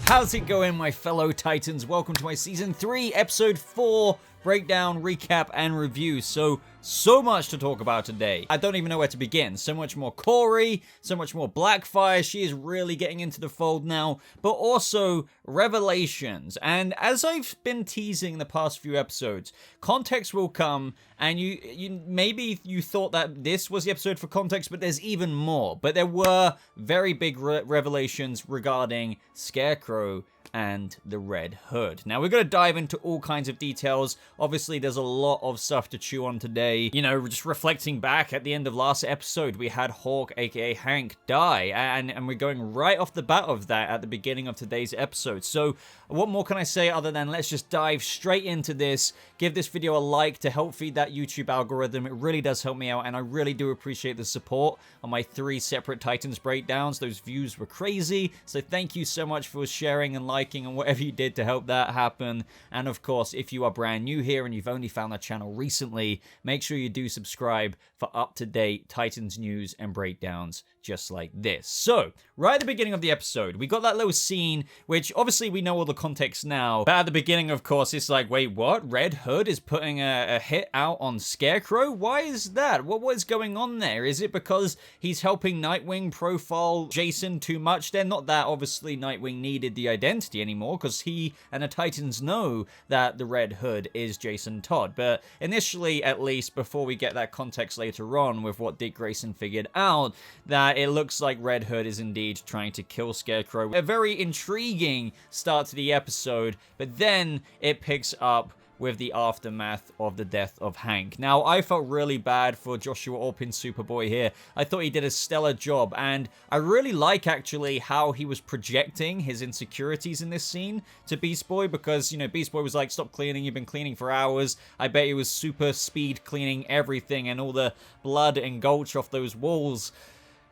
How's it going, my fellow Titans? Welcome to my Season 3, Episode 4 breakdown, recap, and review. So much to talk about today. I don't even know where to begin. So much more Corey, so much more Blackfire. She is really getting into the fold now, but also revelations. And as I've been teasing the past few episodes, context will come, and you maybe you thought that this was the episode for context, but there's even more. But there were very big revelations regarding Scarecrow and the Red Hood. Now, we're going to dive into all kinds of details. Obviously, there's a lot of stuff to chew on today. You know, just reflecting back at the end of last episode, we had Hawk, aka Hank, die. And we're going right off the bat of that at the beginning of today's episode. So, what more can I say other than let's just dive straight into this. Give this video a like to help feed that YouTube algorithm. It really does help me out, and I really do appreciate the support on my 3 separate Titans breakdowns. Those views were crazy, so thank you so much for sharing and liking and whatever you did to help that happen. And of course, if you are brand new here and you've only found the channel recently, make sure you do subscribe for up-to-date Titans news and breakdowns just like this. So, right at the beginning of the episode, we got that little scene, which obviously we know all the context now, but at the beginning, of course, it's like, wait, what? Red Hood is putting a hit out on Scarecrow? Why is that? What is going on there? Is it because he's helping Nightwing profile Jason too much? Then not that obviously Nightwing needed the identity anymore, because he and the Titans know that the Red Hood is Jason Todd. But initially, at least, before we get that context later on with what Dick Grayson figured out, that it looks like Red Hood is indeed trying to kill Scarecrow. A very intriguing start to the episode, but then it picks up with the aftermath of the death of Hank. Now, I felt really bad for Joshua Orpin's Superboy here. I thought he did a stellar job, and I really like, actually, how he was projecting his insecurities in this scene to Beast Boy, because, you know, Beast Boy was like, stop cleaning, you've been cleaning for hours. I bet he was super speed cleaning everything, and all the blood and gulch off those walls.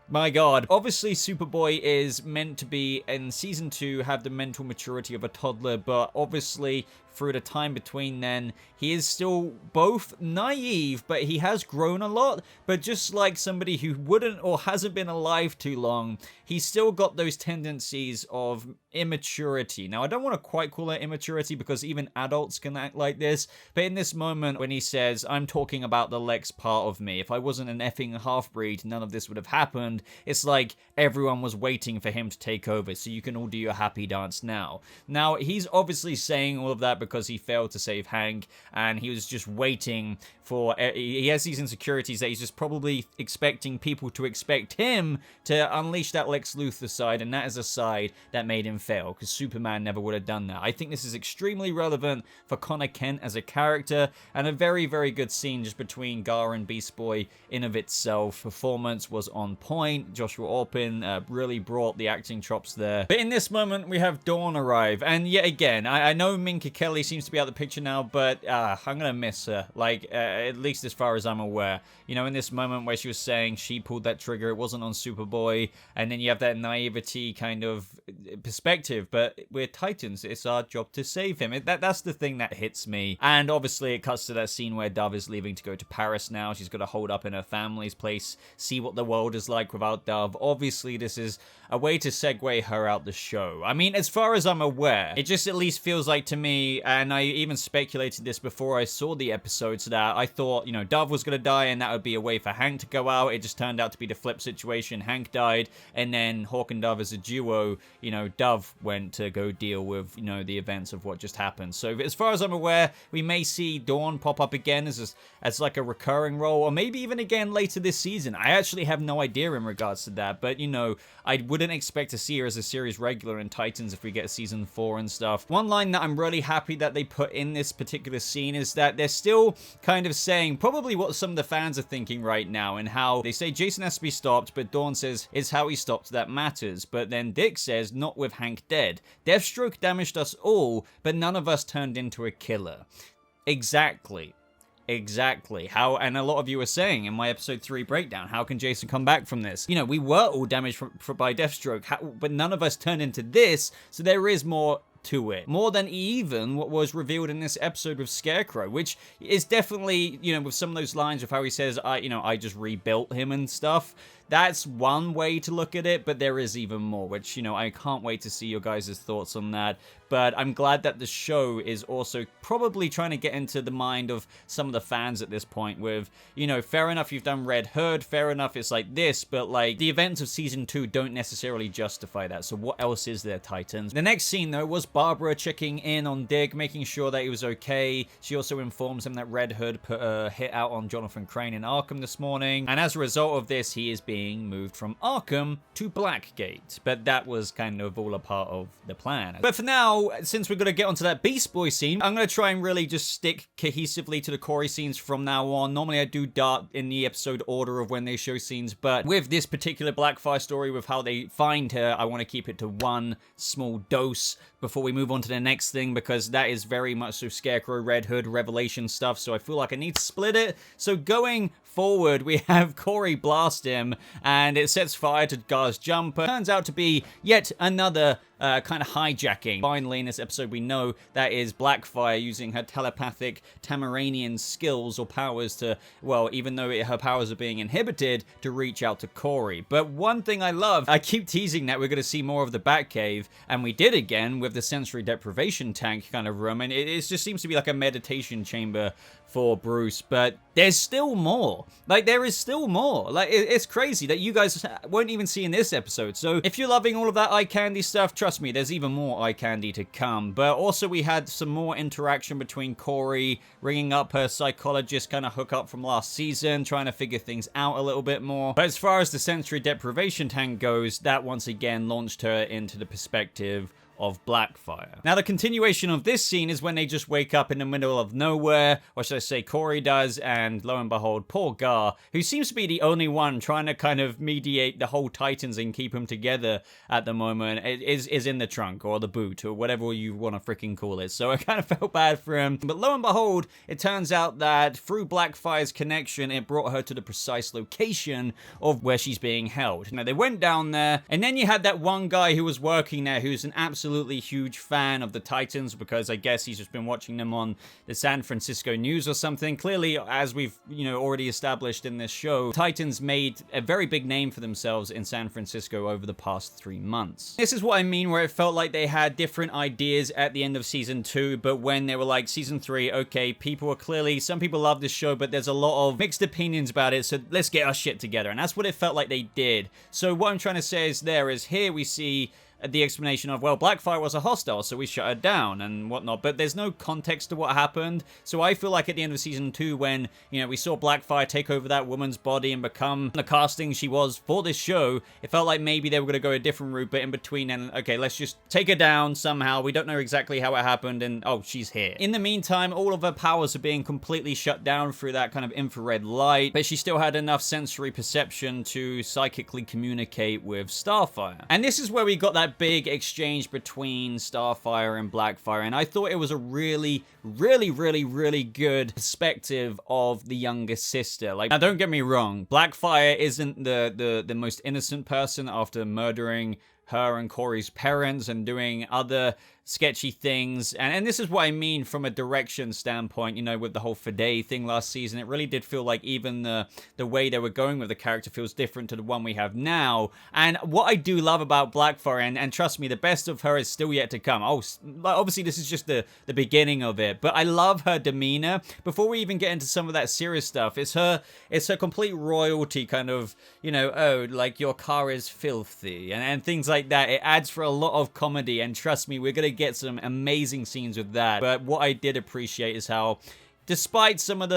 My god. Obviously, Superboy is meant to be, in Season 2, have the mental maturity of a toddler, but obviously, through the time between then, he is still both naive, but he has grown a lot. But just like somebody who wouldn't or hasn't been alive too long, he's still got those tendencies of immaturity. Now, I don't want to quite call it immaturity, because even adults can act like this, but in this moment when he says, I'm talking about the Lex part of me, if I wasn't an effing half-breed, none of this would have happened. It's like everyone was waiting for him to take over, so you can all do your happy dance now. Now, he's obviously saying all of that because he failed to save Hank, and he was just waiting for... He has these insecurities that he's just probably expecting people to expect him to unleash that Lex Luthor side, and that is a side that made him fail, because Superman never would have done that. I think this is extremely relevant for Connor Kent as a character, and a very, very good scene just between Gar and Beast Boy in of itself. Performance was on point. Joshua Orpin really brought the acting chops there. But in this moment, we have Dawn arrive, and yet again, I know Minka Kelly seems to be out of the picture now, but I'm gonna miss her, like, at least as far as I'm aware. You know, in this moment where she was saying she pulled that trigger, it wasn't on Superboy, and then you have that naivety kind of perspective, but we're Titans, it's our job to save him. That's the thing that hits me. And obviously it cuts to that scene where Dove is leaving to go to Paris now. She's got to hold up in her family's place, see what the world is like without Dove. Obviously this is a way to segue her out the show. I mean, as far as I'm aware, it just at least feels like to me, and I even speculated this before I saw the episodes, that I thought, you know, Dove was going to die and that would be a way for Hank to go out. It just turned out to be the flip situation. Hank died, and then Hawk and Dove as a duo, you know, Dove went to go deal with, you know, the events of what just happened. So as far as I'm aware, we may see Dawn pop up again as like a recurring role, or maybe even again later this season. I actually have no idea in regards to that, but, you know, I wouldn't expect to see her as a series regular in Titans if we get Season 4 and stuff. One line that I'm really happy that they put in this particular scene is that they're still kind of saying probably what some of the fans are thinking right now, and how they say Jason has to be stopped, but Dawn says it's how he stopped that matters. But then Dick says, not with Hank dead. Deathstroke damaged us all, but none of us turned into a killer. Exactly. How, and a lot of you are saying in my episode 3 breakdown, how can Jason come back from this? You know, we were all damaged by Deathstroke, but none of us turned into this, so there is more to it. More than even what was revealed in this episode with Scarecrow, which is definitely, with some of those lines of how he says, I just rebuilt him and stuff. That's one way to look at it, but there is even more, which, I can't wait to see your guys' thoughts on that. But I'm glad that the show is also probably trying to get into the mind of some of the fans at this point with, fair enough, you've done Red Hood, fair enough, it's like this, but like the events of season 2 don't necessarily justify that. So what else is there, Titans? The next scene, though, was Barbara checking in on Dick, making sure that he was okay. She also informs him that Red Hood put a hit out on Jonathan Crane in Arkham this morning. And as a result of this, he is being moved from Arkham to Blackgate. But that was kind of all a part of the plan. But for now, since we're going to get onto that Beast Boy scene, I'm going to try and really just stick cohesively to the Corey scenes from now on. Normally I do dart in the episode order of when they show scenes, but with this particular Blackfire story, with how they find her, I want to keep it to one small dose before we move on to the next thing, because that is very much so Scarecrow, Red Hood, Revelation stuff, so I feel like I need to split it. So going forward, we have Corey blast him, and it sets fire to Gar's jumper. Turns out to be yet another kind of hijacking. Finally, in this episode, we know that is Blackfire using her telepathic Tamaranian skills or powers to, well, even though her powers are being inhibited, to reach out to Corey. But one thing I love, I keep teasing that we're going to see more of the Batcave, and we did again with the sensory deprivation tank kind of room, and it just seems to be like a meditation chamber for Bruce, but there's still more. Like, there is still more. Like, it's crazy that you guys won't even see in this episode. So if you're loving all of that eye candy stuff, trust me, there's even more eye candy to come. But also we had some more interaction between Corey ringing up her psychologist kind of hookup from last season, trying to figure things out a little bit more. But as far as the sensory deprivation tank goes, that once again launched her into the perspective of Blackfire. Now, the continuation of this scene is when they just wake up in the middle of nowhere, or should I say Corey does, and lo and behold, poor Gar, who seems to be the only one trying to kind of mediate the whole Titans and keep them together at the moment, is in the trunk, or the boot, or whatever you want to freaking call it. So I kind of felt bad for him. But lo and behold, it turns out that through Blackfire's connection, it brought her to the precise location of where she's being held. Now, they went down there, and then you had that one guy who was working there who's an absolutely huge fan of the Titans, because I guess he's just been watching them on the San Francisco news or something. Clearly, as we've already established in this show, Titans made a very big name for themselves in San Francisco over the past 3 months. This is what I mean, where it felt like they had different ideas at the end of season 2, but when they were like, season 3, okay, people are clearly, some people love this show, but there's a lot of mixed opinions about it, so let's get our shit together. And that's what it felt like they did. So what I'm trying to say is here we see the explanation of, well, Blackfire was a hostile, so we shut her down and whatnot, but there's no context to what happened. So I feel like at the end of season 2, when, we saw Blackfire take over that woman's body and become the casting she was for this show, it felt like maybe they were going to go a different route, but in between, and okay, let's just take her down somehow. We don't know exactly how it happened, and oh, she's here. In the meantime, all of her powers are being completely shut down through that kind of infrared light, but she still had enough sensory perception to psychically communicate with Starfire. And this is where we got that big exchange between Starfire and Blackfire, and I thought it was a really good perspective of the younger sister. Like, now don't get me wrong, Blackfire isn't the most innocent person after murdering her and Corey's parents and doing other sketchy things, and this is what I mean from a direction standpoint, with the whole Fade thing last season. It really did feel like even the way they were going with the character feels different to the one we have now. And what I do love about Blackfire, and trust me, the best of her is still yet to come. Oh, obviously this is just the beginning of it, but I love her demeanor. Before we even get into some of that serious stuff, it's her complete royalty kind of, oh, like your car is filthy and things like that. It adds for a lot of comedy, and trust me, we're gonna get some amazing scenes with that. But what I did appreciate is how, despite some of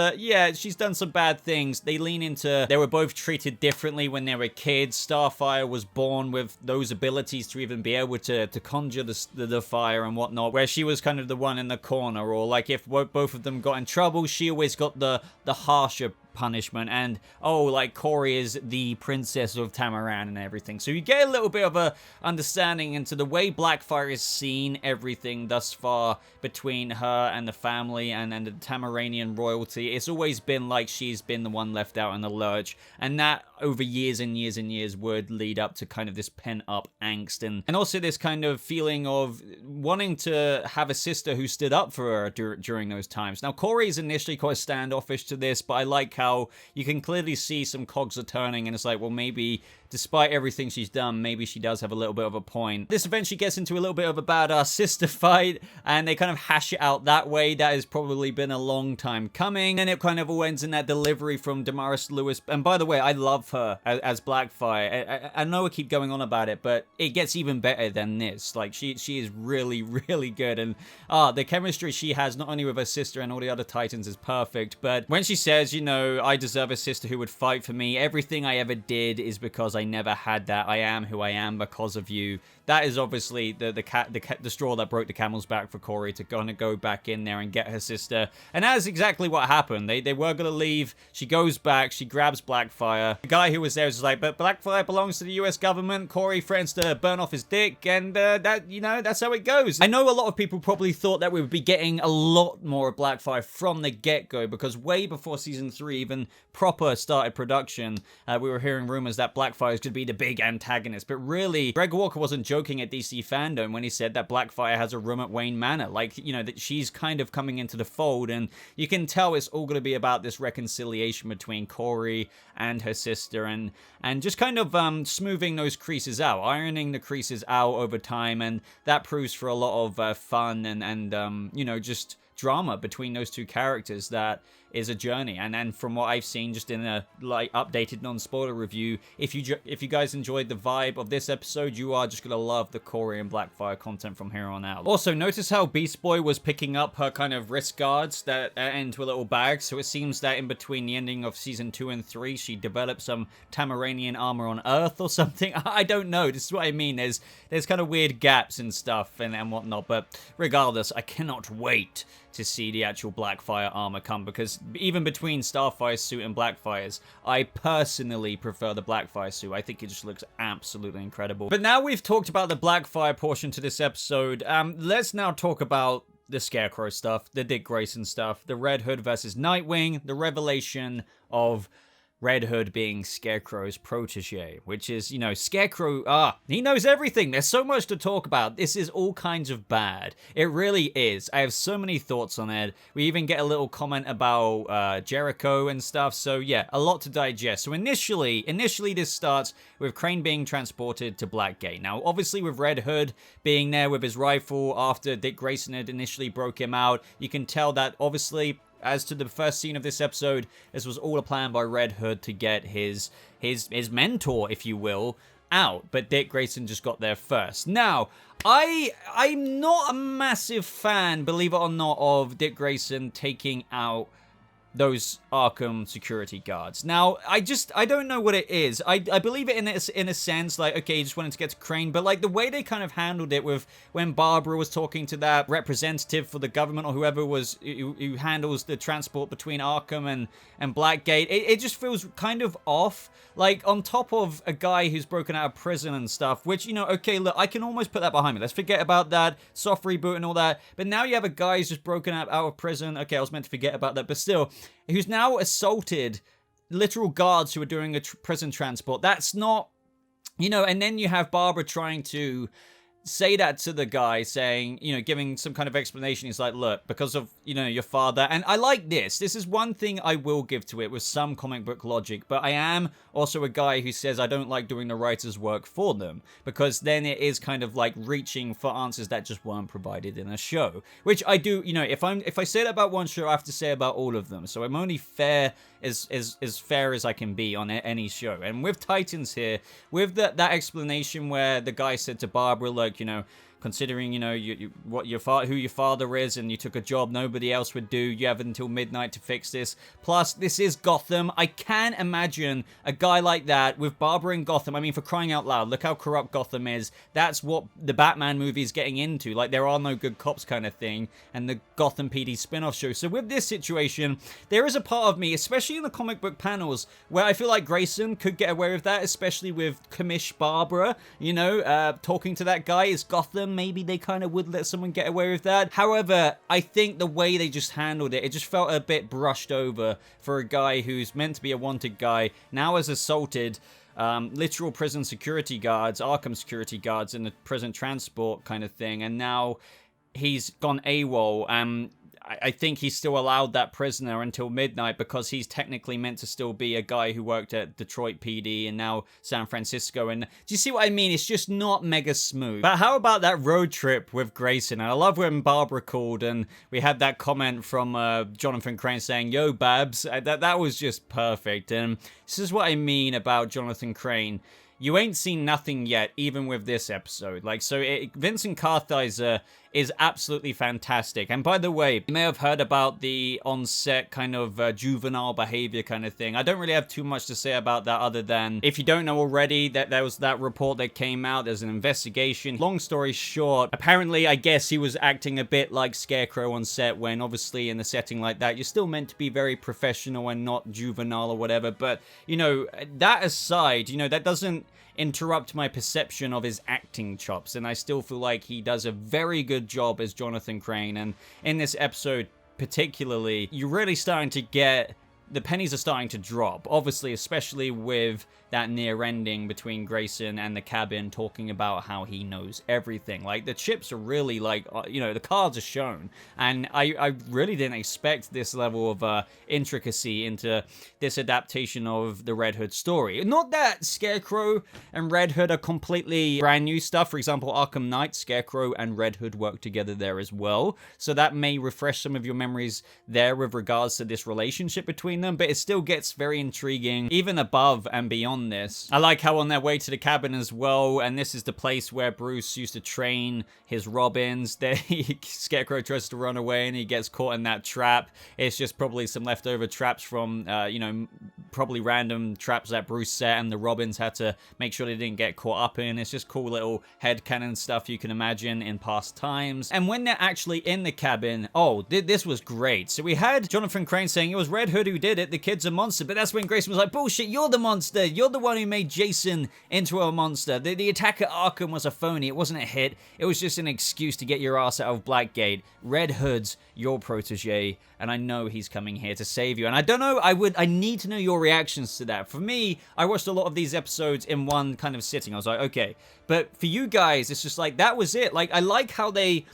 she's done some bad things, they lean into, they were both treated differently when they were kids. Starfire was born with those abilities to even be able to conjure the fire and whatnot, where she was kind of the one in the corner, or like if both of them got in trouble, she always got the harsher punishment, and oh, like Corey is the princess of Tamaran and everything. So you get a little bit of a understanding into the way Blackfire has seen everything thus far between her and the family and the Tamaranian royalty. It's always been like she's been the one left out in the lurch, and that over years and years and years would lead up to kind of this pent-up angst and also this kind of feeling of wanting to have a sister who stood up for her during those times. Now, Corey is initially quite standoffish to this, but I like how you can clearly see some cogs are turning, and it's like, well, maybe despite everything she's done, maybe she does have a little bit of a point. This eventually gets into a little bit of a badass sister fight, and they kind of hash it out that way. That has probably been a long time coming, and it kind of all ends in that delivery from Damaris Lewis. And by the way, I love her as Blackfire. I know I keep going on about it, but it gets even better than this. Like, she is really, really good, and the chemistry she has, not only with her sister and all the other Titans, is perfect, but when she says, you know, I deserve a sister who would fight for me, everything I ever did is because I never had that. I am who I am because of you. That is obviously the straw that broke the camel's back for Corey to kind of go back in there and get her sister. And that is exactly what happened. They were going to leave. She goes back. She grabs Blackfire. The guy who was there was like, but Blackfire belongs to the US government. Corey threatens to burn off his dick. And that, you know, that's how it goes. I know a lot of people probably thought that we would be getting a lot more of Blackfire from the get-go, because way before season 3 even proper started production, we were hearing rumors that Blackfire could be the big antagonist. But really, Greg Walker wasn't joking at DC Fandom when he said that Blackfire has a room at Wayne Manor. Like, you know, that she's kind of coming into the fold, and you can tell it's all going to be about this reconciliation between Corey and her sister, and just kind of smoothing those creases out, ironing the creases out over time, and that proves for a lot of fun and you know, just drama between those two characters. That is a journey, and from what I've seen just in a like updated non-spoiler review, if you guys enjoyed the vibe of this episode, you are just gonna love the Corey and Blackfire content from here on out. Also, notice how Beast Boy was picking up her kind of wrist guards that into a little bag, so it seems that in between the ending of season 2 and 3 she developed some Tamaranian armor on Earth or something. I don't know, this is what I mean. There's kind of weird gaps and stuff and whatnot, but regardless, I cannot wait to see the actual Blackfire armor come, because even between Starfire's suit and Blackfire's, I personally prefer the Blackfire suit. I think it just looks absolutely incredible. But now we've talked about the Blackfire portion to this episode, let's now talk about the Scarecrow stuff, the Dick Grayson stuff, the Red Hood versus Nightwing, the revelation of Red Hood being Scarecrow's protege, which is, you know, Scarecrow, he knows everything. There's so much to talk about. This is all kinds of bad. It really is. I have so many thoughts on it. We even get a little comment about Jericho and stuff. So yeah, a lot to digest. So initially this starts with Crane being transported to Blackgate. Now, obviously with Red Hood being there with his rifle after Dick Grayson had initially broke him out, you can tell that obviously, as to the first scene of this episode, this was all a plan by Red Hood to get his mentor, if you will, out. But Dick Grayson just got there first. Now, I'm not a massive fan, believe it or not, of Dick Grayson taking out those Arkham security guards. Now, I don't know what it is. I believe it in a sense, like, okay, he just wanted to get to Crane, but like the way they kind of handled it with when Barbara was talking to that representative for the government or whoever was who handles the transport between Arkham and Blackgate, it just feels kind of off. Like, on top of a guy who's broken out of prison and stuff, which, you know, okay, look, I can almost put that behind me. Let's forget about that soft reboot and all that. But now you have a guy who's just broken out of prison. Okay, I was meant to forget about that, but still, who's now assaulted literal guards who are doing a prison transport. That's not, you know, and then you have Barbara trying to say that to the guy, saying, you know, giving some kind of explanation. He's like, look, because of, you know, your father. And I like this. This is one thing I will give to it with some comic book logic, but I am also a guy who says I don't like doing the writer's work for them, because then it is kind of like reaching for answers that just weren't provided in a show, which I do, you know, if I say that about one show, I have to say about all of them. So I'm only fair as fair as I can be on any show. And with Titans here, with that explanation where the guy said to Barbara, look, you know, considering, you know, who your father is, and you took a job nobody else would do. You have until midnight to fix this. Plus, this is Gotham. I can't imagine a guy like that with Barbara in Gotham. I mean, for crying out loud, look how corrupt Gotham is. That's what the Batman movie is getting into. Like, there are no good cops kind of thing, and the Gotham PD spin-off show. So with this situation, there is a part of me, especially in the comic book panels, where I feel like Grayson could get away with that, especially with Commish Barbara, you know, talking to that guy. Is Gotham, maybe they kind of would let someone get away with that. However, I think the way they just handled it, it just felt a bit brushed over for a guy who's meant to be a wanted guy, now has assaulted literal prison security guards, Arkham security guards in the prison transport kind of thing, and now he's gone AWOL. I think he's still allowed that prisoner until midnight because he's technically meant to still be a guy who worked at Detroit PD and now San Francisco. And do you see what I mean? It's just not mega smooth. But how about that road trip with Grayson? And I love when Barbara called and we had that comment from Jonathan Crane saying, "Yo, Babs." That was just perfect. And this is what I mean about Jonathan Crane. You ain't seen nothing yet, even with this episode. Like, so Vincent Kartheiser is absolutely fantastic. And by the way, you may have heard about the on-set kind of juvenile behavior kind of thing. I don't really have too much to say about that other than, if you don't know already, that there was that report that came out. There's an investigation. Long story short, apparently, I guess he was acting a bit like Scarecrow on set when obviously in a setting like that, you're still meant to be very professional and not juvenile or whatever. But, you know, that aside, you know, that doesn't interrupt my perception of his acting chops, and I still feel like he does a very good job as Jonathan Crane. And in this episode particularly, you're really starting to get, the pennies are starting to drop, obviously, especially with that near ending between Grayson and the cabin talking about how he knows everything. Like, the chips are really, like, you know, the cards are shown. And I really didn't expect this level of intricacy into this adaptation of the Red Hood story. Not that Scarecrow and Red Hood are completely brand new stuff. For example, Arkham Knight, Scarecrow and Red Hood work together there as well. So that may refresh some of your memories there with regards to this relationship between them. But it still gets very intriguing, even above and beyond this. I like how on their way to the cabin as well, and this is the place where Bruce used to train his Robins. Scarecrow tries to run away and he gets caught in that trap. It's just probably some leftover traps from, you know, probably random traps that Bruce set and the Robins had to make sure they didn't get caught up in. It's just cool little headcanon stuff you can imagine in past times. And when they're actually in the cabin, oh, this was great. So we had Jonathan Crane saying it was Red Hood who did it, the kid's a monster, but that's when Grayson was like, bullshit, you're the monster, you're the one who made Jason into a monster. The attack at Arkham was a phony, it wasn't a hit, it was just an excuse to get your ass out of Blackgate. Red Hood's your protege, and I know he's coming here to save you. And I don't know, I need to know your reactions to that. For me, I watched a lot of these episodes in one kind of sitting. I was like, okay. But for you guys, it's just like, that was it. Like, I like how they...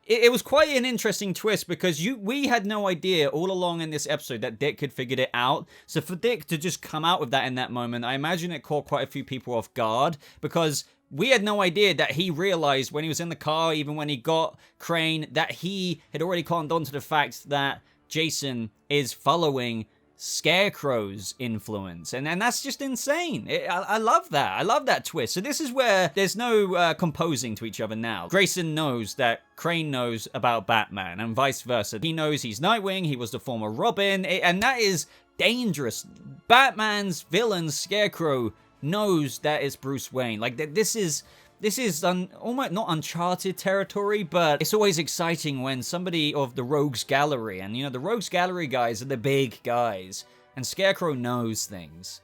It was quite an interesting twist because we had no idea all along in this episode that Dick had figured it out. So for Dick to just come out with that in that moment, I imagine it caught quite a few people off guard because we had no idea that he realized when he was in the car, even when he got Crane, that he had already cottoned on to the fact that Jason is following Scarecrow's influence, and that's just insane. I love that. I love that twist. So this is where there's no composing to each other now. Grayson knows that Crane knows about Batman, and vice versa. He knows he's Nightwing, he was the former Robin, and that is dangerous. Batman's villain, Scarecrow, knows that it's Bruce Wayne. Like, this is almost not uncharted territory, but it's always exciting when somebody of the Rogues Gallery, and you know, the Rogues Gallery guys are the big guys, and Scarecrow knows things.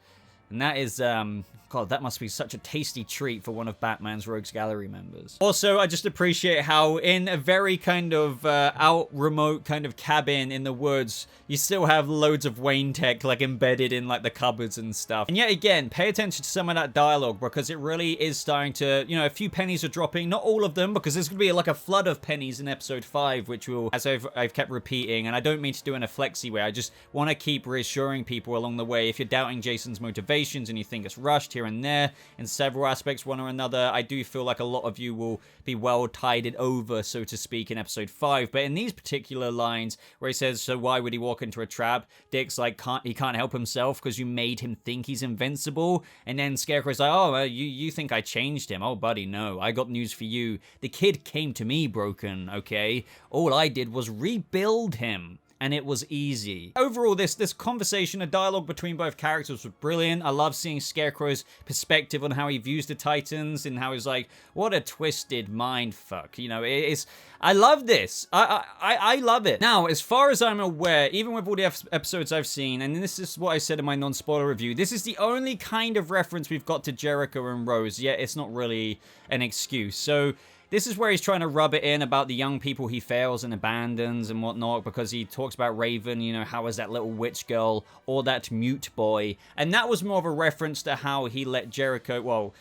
And that is, God, that must be such a tasty treat for one of Batman's Rogues Gallery members. Also, I just appreciate how in a very kind of out remote kind of cabin in the woods, you still have loads of Wayne tech like embedded in like the cupboards and stuff. And yet again, pay attention to some of that dialogue because it really is starting to, you know, a few pennies are dropping. Not all of them, because there's going to be like a flood of pennies in episode 5, which will, as I've kept repeating, and I don't mean to do in a flexy way. I just want to keep reassuring people along the way. If you're doubting Jason's motivation, conversations and you think it's rushed here and there in several aspects, one or another. I do feel like a lot of you will be well tided over, so to speak, in episode 5. But in these particular lines where he says, so why would he walk into a trap? Dick's like, he can't help himself because you made him think he's invincible. And then Scarecrow's like, oh, you think I changed him? Oh, buddy, no. I got news for you. The kid came to me broken, okay? All I did was rebuild him. And it was easy. Overall, this conversation, a dialogue between both characters was brilliant. I love seeing Scarecrow's perspective on how he views the Titans and how he's like, what a twisted mind fuck. You know, I love this. I love it. Now, as far as I'm aware, even with all the episodes I've seen, and this is what I said in my non-spoiler review, this is the only kind of reference we've got to Jericho and Rose, yet it's not really an excuse. So this is where he's trying to rub it in about the young people he fails and abandons and whatnot, because he talks about Raven, you know, how is that little witch girl or that mute boy. And that was more of a reference to how he let Jericho, well,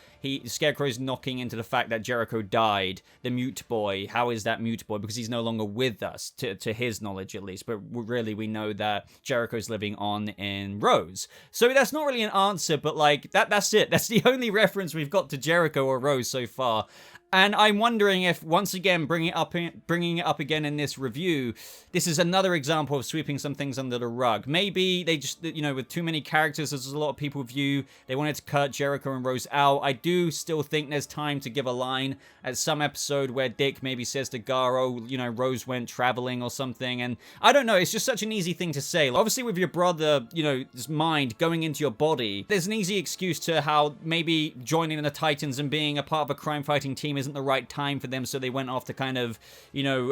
Scarecrow's knocking into the fact that Jericho died. The mute boy, how is that mute boy? Because he's no longer with us, to his knowledge at least. But really, we know that Jericho's living on in Rose. So that's not really an answer, but like, that's it. That's the only reference we've got to Jericho or Rose so far. And I'm wondering if, once again, bringing it up again in this review, this is another example of sweeping some things under the rug. Maybe they just, you know, with too many characters, as a lot of people view, they wanted to cut Jericho and Rose out. I do still think there's time to give a line at some episode where Dick maybe says to Garo, you know, Rose went traveling or something. And I don't know, it's just such an easy thing to say. Obviously, with your brother, you know, his mind going into your body, there's an easy excuse to how maybe joining the Titans and being a part of a crime-fighting team isn't the right time for them, so they went off to kind of, you know,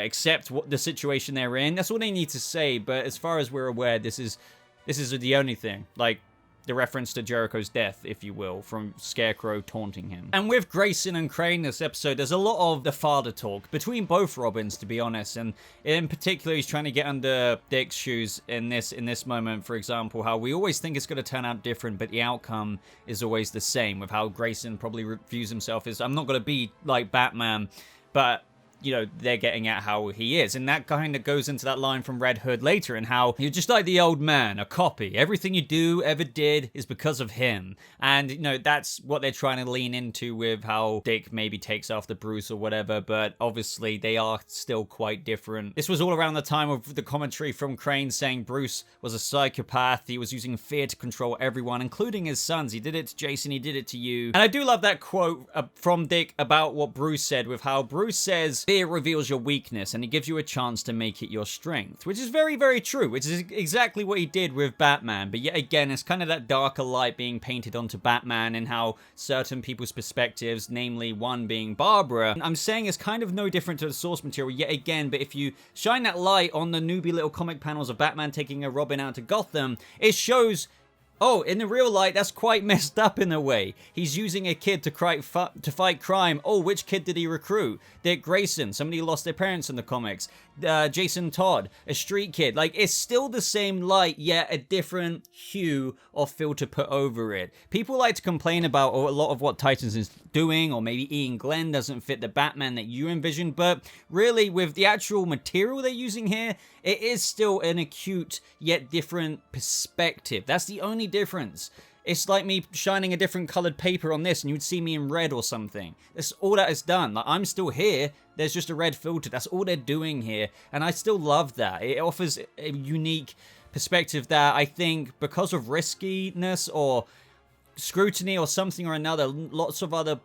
accept what the situation they're in. That's all they need to say. But as far as we're aware, this is the only thing, like the reference to Jericho's death, if you will, from Scarecrow taunting him. And with Grayson and Crane this episode, there's a lot of the father talk between both Robins, to be honest. And in particular, he's trying to get under Dick's shoes in this moment, for example, how we always think it's going to turn out different, but the outcome is always the same, with how Grayson probably views himself as, I'm not going to be like Batman, but you know, they're getting at how he is. And that kind of goes into that line from Red Hood later, and how you're just like the old man, a copy. Everything you ever did is because of him. And, you know, that's what they're trying to lean into with how Dick maybe takes after Bruce or whatever, but obviously they are still quite different. This was all around the time of the commentary from Crane saying Bruce was a psychopath. He was using fear to control everyone, including his sons. He did it to Jason, he did it to you. And I do love that quote from Dick about what Bruce said, with how Bruce says, fear reveals your weakness and it gives you a chance to make it your strength, which is very, very true, which is exactly what he did with Batman. But yet again, it's kind of that darker light being painted onto Batman and how certain people's perspectives, namely one being Barbara, I'm saying is kind of no different to the source material yet again, but if you shine that light on the newbie little comic panels of Batman taking a Robin out to Gotham, it shows, oh, in the real light, that's quite messed up in a way. He's using a kid to fight crime. Oh, which kid did he recruit? Dick Grayson, somebody who lost their parents in the comics. Jason Todd, a street kid. Like, it's still the same light, yet a different hue or filter put over it. People like to complain about a lot of what Titans is doing, or maybe Ian Glenn doesn't fit the Batman that you envisioned, but really, with the actual material they're using here, it is still an acute yet different perspective. That's the only difference. It's like me shining a different colored paper on this and you'd see me in red or something. That's all that is done. Like, I'm still here. There's just a red filter. That's all they're doing here. And I still love that. It offers a unique perspective that I think, because of riskiness or scrutiny or something or another, lots of other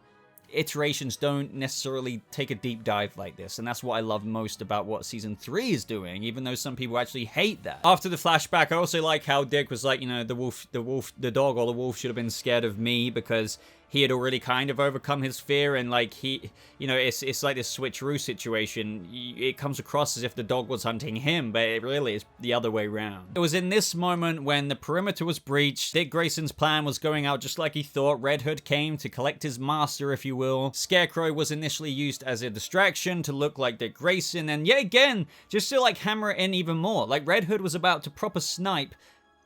iterations don't necessarily take a deep dive like this, and that's what I love most about what season 3 is doing, even though some people actually hate that. After the flashback, I also like how Dick was like, you know, the dog or the wolf should have been scared of me, because he had already kind of overcome his fear, and like he, you know, it's like this switcheroo situation. It comes across as if the dog was hunting him, but it really is the other way around. It was in this moment when the perimeter was breached. Dick Grayson's plan was going out just like he thought. Red Hood came to collect his master, if you will. Scarecrow was initially used as a distraction to look like Dick Grayson, and yet again, just to like hammer it in even more. Like, Red Hood was about to proper snipe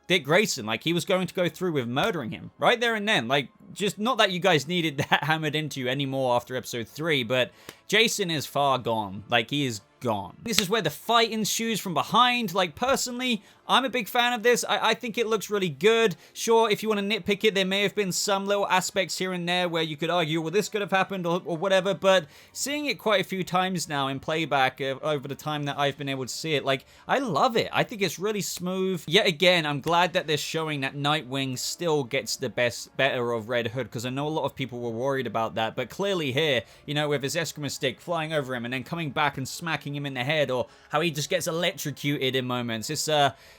Dick Grayson, like he was going to go through with murdering him right there and then. Like, just not that you guys needed that hammered into you anymore after episode 3, but Jason is far gone. Like, he is gone. This is where the fight ensues from behind. Like, personally, I'm a big fan of this. I think it looks really good. Sure, if you want to nitpick it, there may have been some little aspects here and there where you could argue, well, this could have happened or whatever, but seeing it quite a few times now in playback over the time that I've been able to see it, like, I love it. I think it's really smooth. Yet again, I'm glad that they're showing that Nightwing still gets the better of Red Hood, because I know a lot of people were worried about that, but clearly here, you know, with his Eskimo stick flying over him and then coming back and smacking him in the head, or how he just gets electrocuted in moments, it's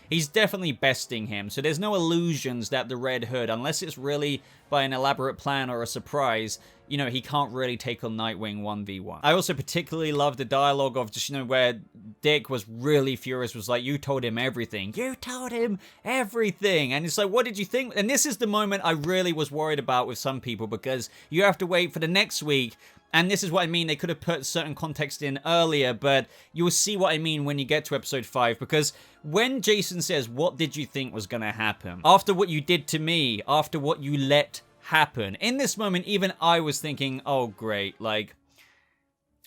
he's definitely besting him. So there's no illusions that the Red Hood, unless it's really by an elaborate plan or a surprise, you know, he can't really take on Nightwing 1v1. I also particularly love the dialogue of just, you know, where Dick was really furious, was like, you told him everything. You told him everything. And it's like, what did you think? And this is the moment I really was worried about with some people, because you have to wait for the next week. And this is what I mean, they could have put certain context in earlier, but you'll see what I mean when you get to episode 5, because when Jason says, what did you think was going to happen? After what you did to me, after what you let happen, in this moment, even I was thinking, oh, great, like,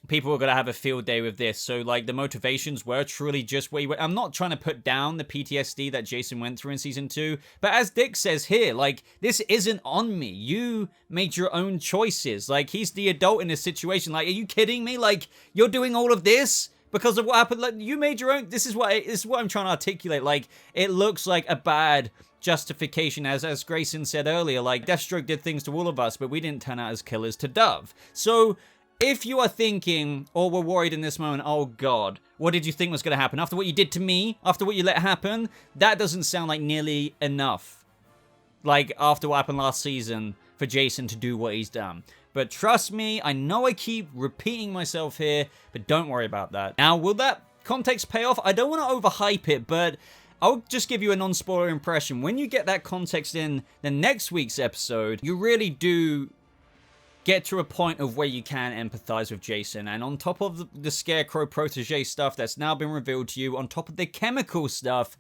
people are going to have a field day with this. So, like, the motivations were truly just where you went. I'm not trying to put down the PTSD that Jason went through in season 2, but as Dick says here, like, this isn't on me. You made your own choices. Like, he's the adult in this situation. Like, are you kidding me? Like, you're doing all of this because of what happened? Like, you made your own. This is what I'm trying to articulate. Like, it looks like a bad justification, as Grayson said earlier. Like, Deathstroke did things to all of us, but we didn't turn out as killers to Dove. So if you are thinking, or were worried in this moment, oh god, what did you think was going to happen? After what you did to me, after what you let happen, that doesn't sound like nearly enough. Like, after what happened last season, for Jason to do what he's done. But trust me, I know I keep repeating myself here, but don't worry about that. Now, will that context pay off? I don't want to overhype it, but I'll just give you a non-spoiler impression. When you get that context in the next week's episode, you really do get to a point of where you can empathize with Jason. And on top of the Scarecrow protege stuff that's now been revealed to you, on top of the chemical stuff,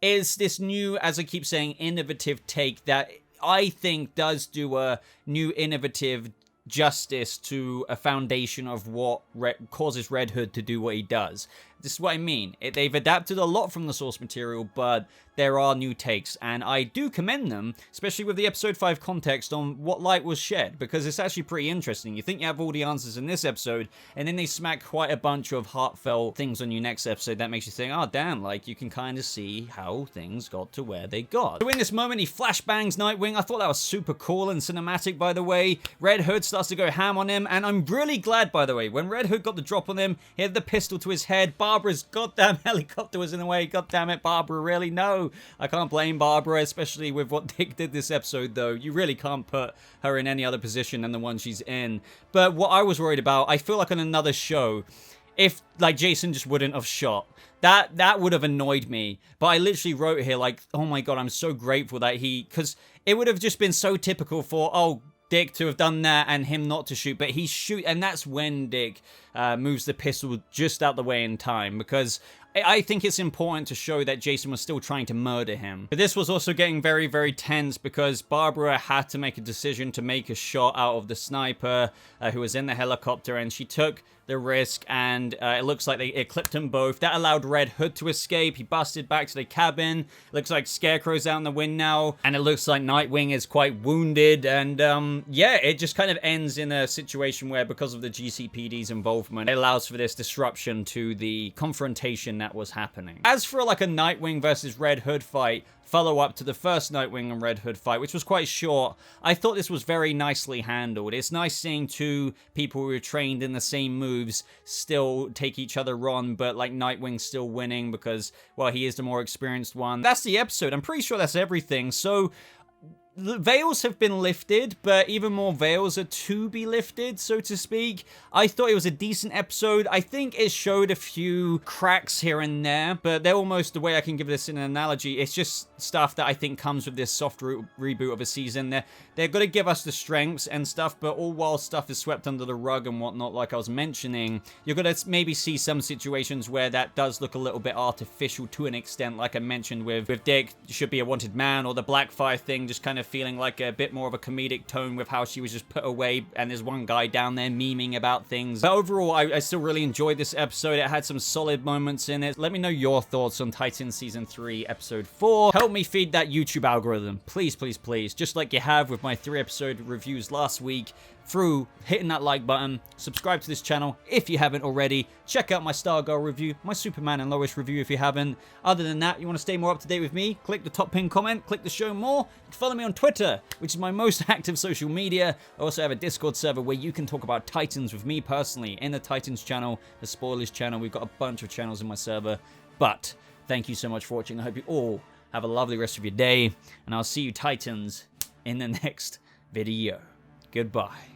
is this new, as I keep saying, innovative take that I think does do a new innovative justice to a foundation of what causes Red Hood to do what he does. This is what I mean. They've adapted a lot from the source material, but there are new takes, and I do commend them, especially with the episode 5 context on what light was shed, because it's actually pretty interesting. You think you have all the answers in this episode, and then they smack quite a bunch of heartfelt things on you next episode that makes you think, oh damn, like, you can kind of see how things got to where they got. So in this moment, he flashbangs Nightwing. I thought that was super cool and cinematic, by the way. Red Hood starts to go ham on him, and I'm really glad, by the way, when Red Hood got the drop on him, he had the pistol to his head. Barbara's goddamn helicopter was in the way. God damn it, Barbara, really? No. I can't blame Barbara, especially with what Dick did this episode, though. You really can't put her in any other position than the one she's in. But what I was worried about, I feel like on another show, if, like, Jason just wouldn't have shot, that would have annoyed me. But I literally wrote here, like, oh my god, I'm so grateful that because it would have just been so typical for, oh, Dick to have done that and him not to shoot, but he shoot, and that's when Dick moves the pistol just out the way in time, because I think it's important to show that Jason was still trying to murder him. But this was also getting very, very tense, because Barbara had to make a decision to make a shot out of the sniper who was in the helicopter, and she took the risk, and it looks like it clipped them both. That allowed Red Hood to escape. He busted back to the cabin. Looks like Scarecrow's out in the wind now, and it looks like Nightwing is quite wounded, and yeah, it just kind of ends in a situation where, because of the GCPD's involvement, it allows for this disruption to the confrontation that was happening. As for like a Nightwing versus Red Hood fight, follow-up to the first Nightwing and Red Hood fight, which was quite short, I thought this was very nicely handled. It's nice seeing two people who are trained in the same moves still take each other on, but like Nightwing still winning because, well, he is the more experienced one. That's the episode. I'm pretty sure that's everything. So the veils have been lifted, but even more veils are to be lifted, so to speak. I thought it was a decent episode. I think it showed a few cracks here and there, but they're almost, the way I can give this in an analogy, it's just stuff that I think comes with this soft reboot of a season. They're going to give us the strengths and stuff, but all while stuff is swept under the rug and whatnot, like I was mentioning, you're going to maybe see some situations where that does look a little bit artificial to an extent, like I mentioned with Dick, should be a wanted man, or the Blackfire thing just kind of of feeling like a bit more of a comedic tone with how she was just put away, and there's one guy down there memeing about things. But overall, I still really enjoyed this episode. It had some solid moments in it. Let me know your thoughts on Titans Season 3, Episode 4. Help me feed that YouTube algorithm. Please, please, please. Just like you have with my 3-episode reviews last week, through hitting that like button. Subscribe to this channel if you haven't already. Check out my Stargirl review, my Superman and Lois review if you haven't. Other than that, you want to stay more up to date with me, click the top pin comment, click the show more. Follow me on Twitter, which is my most active social media. I also have a Discord server where you can talk about Titans with me personally in the Titans channel, the Spoilers channel. We've got a bunch of channels in my server. But thank you so much for watching. I hope you all have a lovely rest of your day, and I'll see you Titans in the next video. Goodbye.